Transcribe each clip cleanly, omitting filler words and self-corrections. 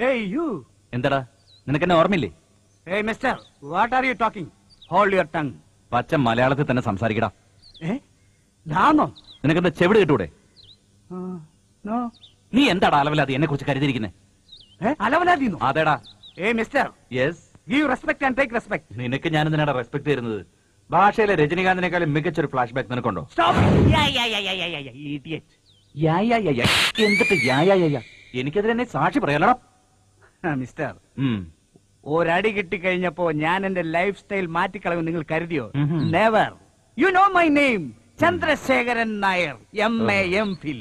Hey you. എന്താടാ നിനക്കെന്നെ ഓർമ്മയില്ലേ? Hey mister, what are you talking? Hold your tongue. പച്ച മലയാളത്തിൽ തന്നെ സംസാരിക്കടാ. ഞാനോ? നിനക്കെന്താ ചെവിട് കിട്ടൂടെ? No. നീ എന്താടാ അലവലാതി എന്നെ കുറിച്ച് കരുതിയിരിക്കുന്നേ? അലവലാതിന്നോ? അതേടാ. Hey mister. Yes. Give respect and take respect. നിനക്ക് ഞാൻ എന്തിനാടാ റെസ്പെക്ട് തരുന്നത്? ഭാഷയിലെ രജനികാന്തിനേക്കാളും മികച്ചൊരു ഫ്ലാഷ് ബാക്ക് നിനക്കുണ്ടോ? Stop. Idiot. എന്നിട്ട് എനിക്കെതിരെ എന്നെ സാക്ഷി പറയാലോ മിസ്റ്റർ. ഒരടി കിട്ടിക്കഴിഞ്ഞപ്പോ ഞാൻ എന്റെ ലൈഫ് സ്റ്റൈൽ മാറ്റിക്കളയും നിങ്ങൾ കരുതിയോ? Never. You know my name, Chandrasekharan Nair, MA MPhil.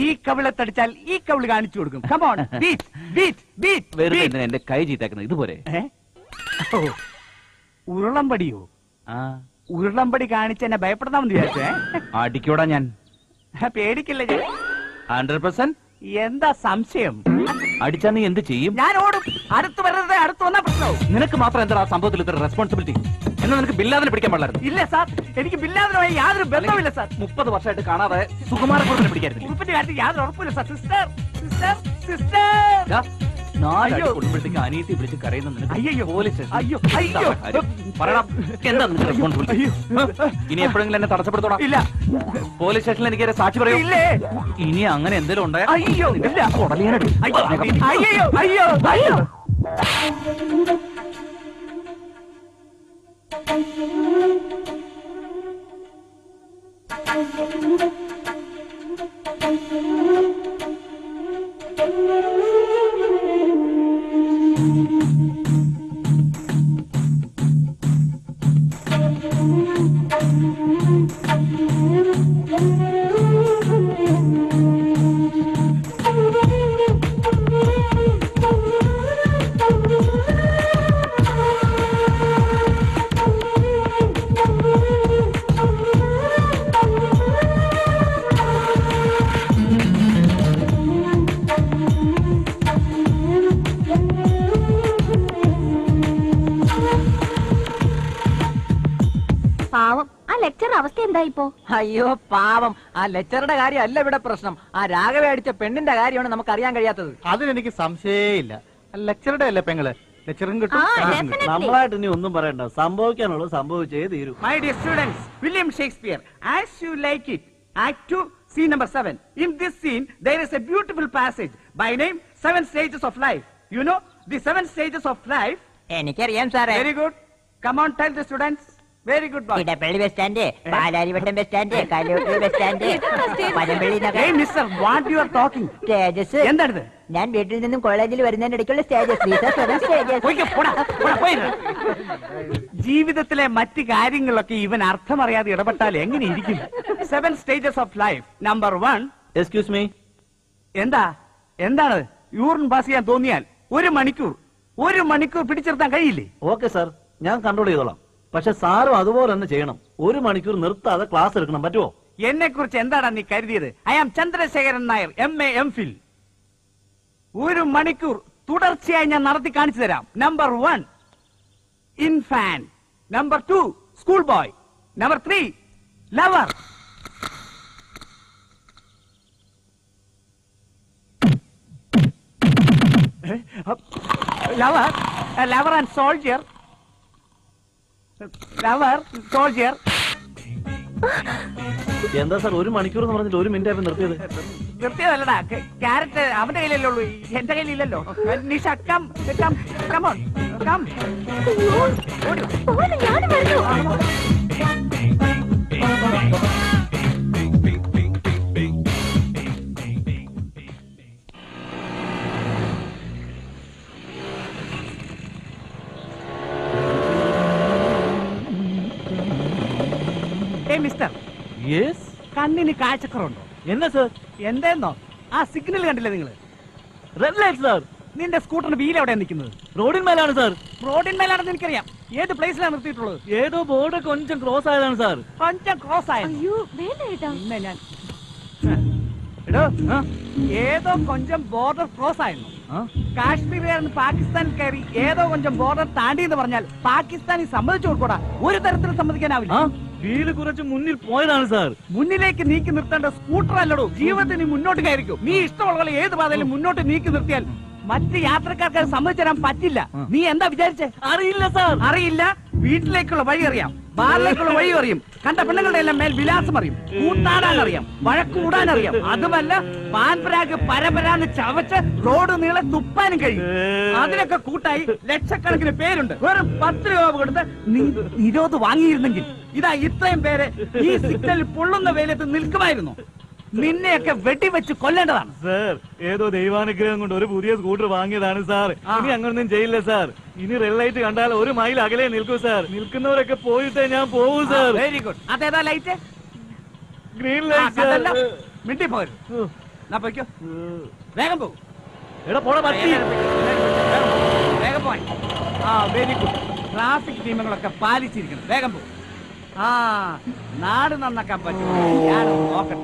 ഈ കവിളത്തടിച്ചാൽ ഈ കവിള് കാണിച്ചു കൊടുക്കും. Come on, beat beat beat. വെറുതെ എന്റെ കൈ ചീത്താക്കുന്നത് ഇതുപോലെ. ഉരുളമ്പടിയോ? ഉരുളമ്പടി കാണിച്ച് എന്നെ ഭയപ്പെടുത്താമെന്ന് വിചാരിച്ചേ? അടിക്കോടാ ഞാൻ. പേടിക്കില്ല ഞാൻ. 100%. എന്താ സംശയം? അടിച്ചാ നീ എന്ത് ചെയ്യും? ഞാൻ ഓടും. അടുത്ത് വരരുത്, അടുത്ത് വന്നാ പ്രശ്നവും. നിനക്ക് മാത്രം എന്താ ആ സംഭവത്തിൽ ഇത്ര റെസ്പോൺസിബിലിറ്റി? എന്നാ നിനക്ക് ബില്ലാദിനെ പിടിക്കാൻ പാടില്ലായിരുന്നു? ഇല്ല സാർ, എനിക്ക് ബില്ലാദിനുമായി യാതൊരു ബന്ധവുമില്ല സാർ. 30 വർഷമായിട്ട് കാണാതെ സുകുമാരക്കുറുപ്പിനെ പിടിക്കായിരുന്നു. ഉറുപ്പിന്റെ കാര്യത്തിൽ യാതൊരു ഉറപ്പില്ല സാർ. Sister sister sister. അനിയത്തി വിളിച്ച് കരയുന്ന അയ്യോ പോലീസ്. അയ്യോ അയ്യോ പറയണം, എന്താ നിനക്ക് റെസ്പോൺസിബിലിറ്റി? ഇനി എപ്പോഴെങ്കിലും എന്നെ തടസ്സപ്പെടുത്തോടാ? ഇല്ല. പോലീസ് സ്റ്റേഷനിൽ എനിക്ക് സാക്ഷി പറയൂ. ഇല്ലേ? ഇനി അങ്ങനെ എന്തെങ്കിലും ഉണ്ടായോ? അയ്യോ ഇല്ല. അയ്യോ അയ്യോ അയ്യോ. അവസ്ഥ എന്താ ഇപ്പോ? അയ്യോ പാവം, ആ ലെക്ചറുടെ കാര്യം അല്ല ഇവിടെ പ്രശ്നം. ആ രാഘവ അടിച്ച പെണ്ണിന്റെ കാര്യമാണ് നമുക്ക് അറിയാൻ കഴിയാത്തത്. അതിനെനിക്ക് സംശയേയില്ല. ലെക്ചറുടെ അല്ലേ പെങ്ങള്? ലെക്ചറും കിട്ടും. നമ്മളായിട്ട് ഇനി ഒന്നും പറയണ്ട, സംഭവിക്കാനുള്ളത് സംഭവിച്ചേ തീരൂ. My dear students, William Shakespeare, as you like it, Act 2, scene number 7. In this scene, there is a beautiful passage by name 7 stages of life. You know the 7 stages of life? എനിക്കറിയാം സാറേ. Very good. Come on, tell the students. Very good boy. Edappally bus stand, Palarivattom bus stand, Kallur bus stand, Panampilly Nagar. Hey mister, what you are talking? Stages. എന്താണിത്? ഞാൻ വീട്ടിൽ നിന്നും കോളേജിൽ വരുന്നതിന്റെ ഇടയ്ക്കുള്ള stages. ജീവിതത്തിലെ മറ്റ് കാര്യങ്ങളൊക്കെ ഇവൻ അർത്ഥമറിയാതെ ഇടപെട്ടാൽ എങ്ങനെ ഇരിക്കും? 7 stages of life. Number 1. Excuse me. എന്താണ്? യൂറിൻ പാസ് ചെയ്യാൻ തോന്നിയാൽ 1 മണിക്കൂർ പിടിച്ചെടുത്താൻ കഴിയില്ലേ? ഓക്കെ സാർ, ഞാൻ കൺട്രോൾ ചെയ്തോളാം. പക്ഷെ സാറും അതുപോലെ തന്നെ ചെയ്യണം. 1 മണിക്കൂർ നിർത്താതെ ക്ലാസ് എടുക്കണം. പറ്റുമോ? എന്നെ കുറിച്ച് എന്താണ് നീ കരുതിയത്? I am Chandrasekharan Nair, MA MPhil. 1 മണിക്കൂർ തുടർച്ചയായി ഞാൻ നടത്തി കാണിച്ചു തരാം. Number 1 infant, number 2 school boy, number 3 lover. Lover and soldier. എന്താ സാർ 1 മണിക്കൂർ എന്ന് പറഞ്ഞിട്ട് 1 മിനിറ്റ് ആയപ്പോ നിർത്തിയത്? നിർത്തിയതല്ലടാ, ക്യാരറ്റ് അവന്റെ കയ്യിലല്ലേ ഉള്ളൂ, എന്റെ കയ്യിലില്ലല്ലോ. Nisha come come come on come. Mister, കണ്ണിന് കാഴ്ചക്കുറവുണ്ടോ? എന്നാ സാർ? എന്തേന്നോ ആ സിഗ്നൽ കണ്ടില്ലേ നിങ്ങള്? Red light sir. നിന്റെ സ്കൂട്ടറിന്റെ വീൽ എവിടെയാണ് നിൽക്കുന്നത്? റോഡിന്മേലാണ് സാർ. റോഡിന്മേലാണെന്ന് എനിക്കറിയാം. ഏത് പ്ലേസിലാണ് നിർത്തിയിട്ടുള്ളത്? ഏതോ ബോർഡ് കൊഞ്ചം ക്രോസ് ആയതാണ് സാർ. കൊഞ്ചം ക്രോസ് ആയത്? പിന്നെ ഞാൻ ഏതോ കൊഞ്ചം ബോർഡർ ക്രോസ് ആയിരുന്നു. കാശ്മീരുകാരൻ പാകിസ്ഥാനിൽ കയറി ഏതോ കൊഞ്ചം ബോർഡർ താണ്ടി എന്ന് പറഞ്ഞാൽ പാകിസ്ഥാനി സമ്മതിച്ചു കൊടുക്കൂടാ. ഒരു തരത്തിലും സമ്മതിക്കാനാവില്ല. വീല് കുറച്ച് മുന്നിൽ പോയതാണ് സാർ. മുന്നിലേക്ക് നീക്കി നിർത്തേണ്ട സ്കൂട്ടർ അല്ലടോ. ജീവിതത്തിൽ നീ മുന്നോട്ട് കയറിക്കോ. നീ ഇഷ്ടമുള്ള ഏത് പാതയിലും മുന്നോട്ട് നീക്കി നിർത്തിയാൽ മറ്റ് യാത്രക്കാർക്ക് അത് സമ്മതിച്ചു തരാൻ പറ്റില്ല. നീ എന്താ വിചാരിച്ചേ? അറിയില്ല സാർ. അറിയില്ല? വീട്ടിലേക്കുള്ള വഴി അറിയാം, ബാറിലേക്കുള്ള വഴി അറിയും, കണ്ട പെണ്ണുങ്ങളുടെ എല്ലാം മേൽ വിലാസം അറിയും, കൂത്താടാൻ അറിയാം, വഴക്കൂടാൻ അറിയാം. അതുമല്ല പാൻപരാഗ് പരപരാന്ന് ചവച്ച് റോഡ് നീളെ തുപ്പാനും കഴിയും. അതിനൊക്കെ കൂട്ടായി ലക്ഷക്കണക്കിന് പേരുണ്ട്. വെറും 10 രൂപ കൊടുത്ത് നിരോധ് വാങ്ങിയിരുന്നെങ്കിൽ ഇതാ ഇത്രയും പേര് ഈ സിഗ്നലിൽ പൊള്ളുന്ന വെയിലത്ത് നിൽക്കുമായിരുന്നു. നിന്നെയൊക്കെ വെടിവെച്ച് കൊല്ലേണ്ടതാണ്. സാർ, ഏതോ ദൈവാനുഗ്രഹം കൊണ്ട് ഒരു പുതിയ സ്കൂട്ടർ വാങ്ങിയതാണ് സാർ. ഇനി അങ്ങനൊന്നും ചെയ്യില്ല സാർ. ഇനി റെഡ് ലൈറ്റ് കണ്ടാൽ 1 മൈൽ അകലെ നിൽക്കൂ സാർ. നിൽക്കുന്നവരൊക്കെ പോയിട്ടേ ഞാൻ പോകൂ സാർ. Very good. അതേതാ ലൈറ്റ്? Green light sir. മിണ്ടി പോരും. പോയിക്കോ, വേഗം പോകും. എടാ പോടാ പറ്റി. വേഗം പോയി. Very good. ട്രാഫിക് നിയമങ്ങളൊക്കെ പാലിച്ചിരിക്കണം. വേഗം പോകും. നാട് നന്നാക്കാൻ പറ്റും. ഞാൻ നോക്കട്ടെ.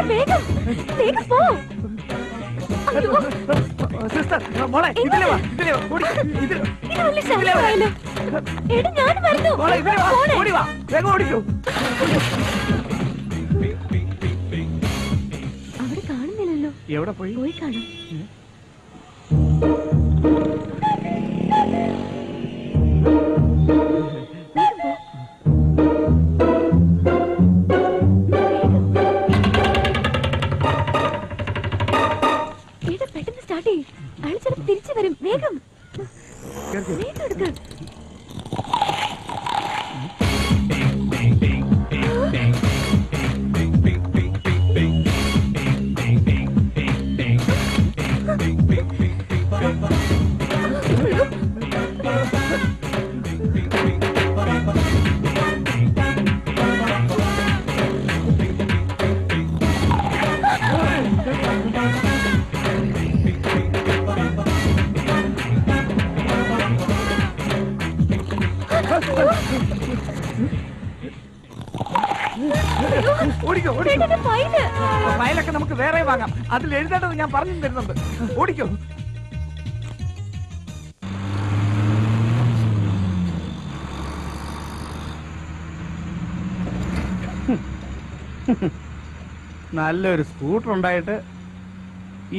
വേഗം വേഗം പോ. സിസ്റ്റർ, മോളെ ഇതിലെ വാ, ഇതിലെ വാ, ഓടി, ഇതിലെ വാ. ഞാൻ വരുന്നു. മോളെ ഇതിലെ വാ, ഓടി വാ, വേഗം ഓടിക്കൂ. അവിടെ കാണുന്നില്ലല്ലോ. എവിടെ പോയി? പോയി കാണും. പെട്ടെന്ന് സ്റ്റാർട്ട് ചെയ്യും. അയാൾ ചിലപ്പോൾ തിരിച്ചു വരും. വേഗം വേഗം എടുക്ക. ഓടിക്കോ, ഓടിക്കോ. ഫയലൊക്കെ നമുക്ക് വേറെ വാങ്ങാം. അതിൽ എഴുതേണ്ടത് ഞാൻ പറഞ്ഞു തരുന്നുണ്ട്. ഓടിക്കോ. നല്ലൊരു സ്കൂട്ടർ ഉണ്ടായിട്ട്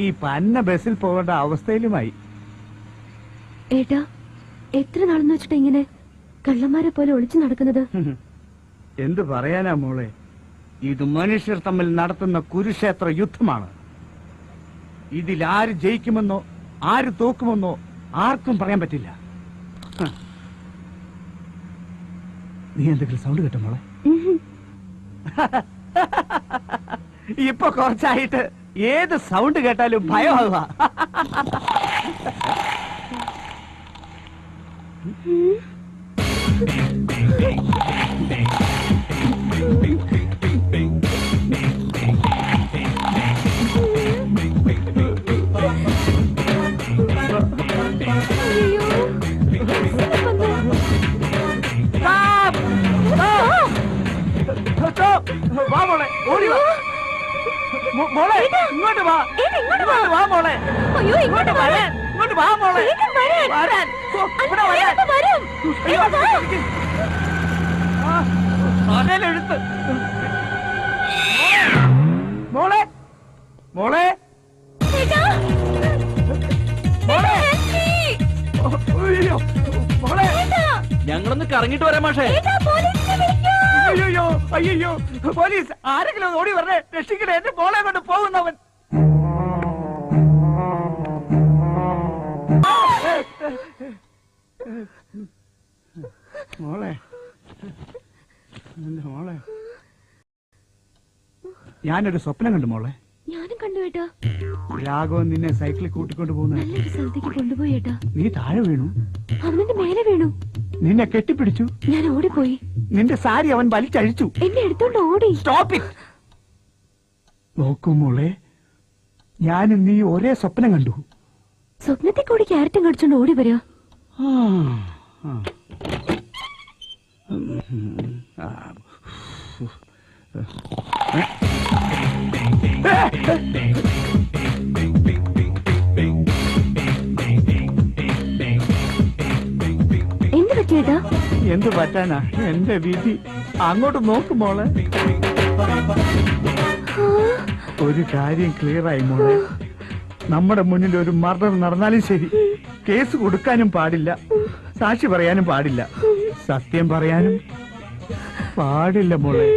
ഈ പന്ന ബസ്സിൽ പോകേണ്ട അവസ്ഥയിലുമായി. ഏട്ടാ, എത്ര നാളെന്ന് വെച്ചിട്ട് ഇങ്ങനെ കള്ളന്മാരെ പോലെ ഒളിച്ചു നടക്കുന്നത്? എന്തു പറയാനാ മോളെ, ഇത് മനുഷ്യർ തമ്മിൽ നടത്തുന്ന കുരുക്ഷേത്ര യുദ്ധമാണ്. ഇതിൽ ആര് ജയിക്കുമെന്നോ ആര് തോക്കുമെന്നോ ആർക്കും പറയാൻ പറ്റില്ല. നീ എന്തെങ്കിലും സൗണ്ട് കേട്ടോ മോളെ? ഇപ്പൊ കുറച്ചായിട്ട് ഏത് സൗണ്ട് കേട്ടാലും ഭയമാകുക. വാ മോളെ, ഓടി വാ മോളെ, ഇങ്ങോട്ട് വാ, ഇങ്ങോട്ട് വാ മോളെ. അയ്യോ, ഇങ്ങോട്ട് വരാൻ. ഇങ്ങോട്ട് വാ മോളെ, വരാൻ. ഇവിടെ വരാൻ. അതെഴുത്ത് മോളെ, മോളെ, മോളെ, മോളെ. ഞങ്ങളൊന്ന് കറങ്ങിട്ട് വരാം മാഷേ. അയ്യോ, അയ്യോ, പോലീസ് ആരെങ്കിലും ഓടി വരണേ, രക്ഷിക്കണേ, എന്റെ മോളെ കൊണ്ട് പോകുന്നവൻ. മോളെ, എന്റെ മോളെ, ഞാനൊരു സ്വപ്നം കണ്ടു മോളെ. ഞാനും കണ്ടു ഏട്ടാ. രാഘവൻ നിന്നെ സൈക്കിളിൽ കൂട്ടിക്കൊണ്ട് പോകുന്ന നല്ലൊരു സ്ഥലത്തേക്ക് കൊണ്ടുപോയി ഏട്ടാ. നീ താഴെ വീണു. അവനെന്റെ മേലെ വീണു. നിന്നെ കെട്ടിപ്പിടിച്ചു. ഞാൻ ഓടിപ്പോയി. നിന്റെ സാരി അവൻ വലിച്ചഴിച്ചു. എന്നെ എടുത്തോണ്ട് ഓടി. Stop it. നോക്കൂ മോളെ, ഞാനും നീ ഒരേ സ്വപ്നം കണ്ടു. സ്വപ്നത്തിൽ കൂടി ക്യാരറ്റും കടിച്ചോണ്ട് ഓടി വരിക. എന്ത് പറ്റിയേട്ടാ? എന്ത് പറ്റാനാ, എന്റെ വിധി. അങ്ങോട്ട് നോക്കും മോളെ. ഒരു കാര്യം ക്ലിയർ ആയി മോളെ. നമ്മുടെ മുന്നിൽ ഒരു മർഡർ നടന്നാലും ശരി, കേസ് കൊടുക്കാനും പാടില്ല, സാക്ഷി പറയാനും പാടില്ല, സത്യം പറയാനും പാടില്ല മോളെ.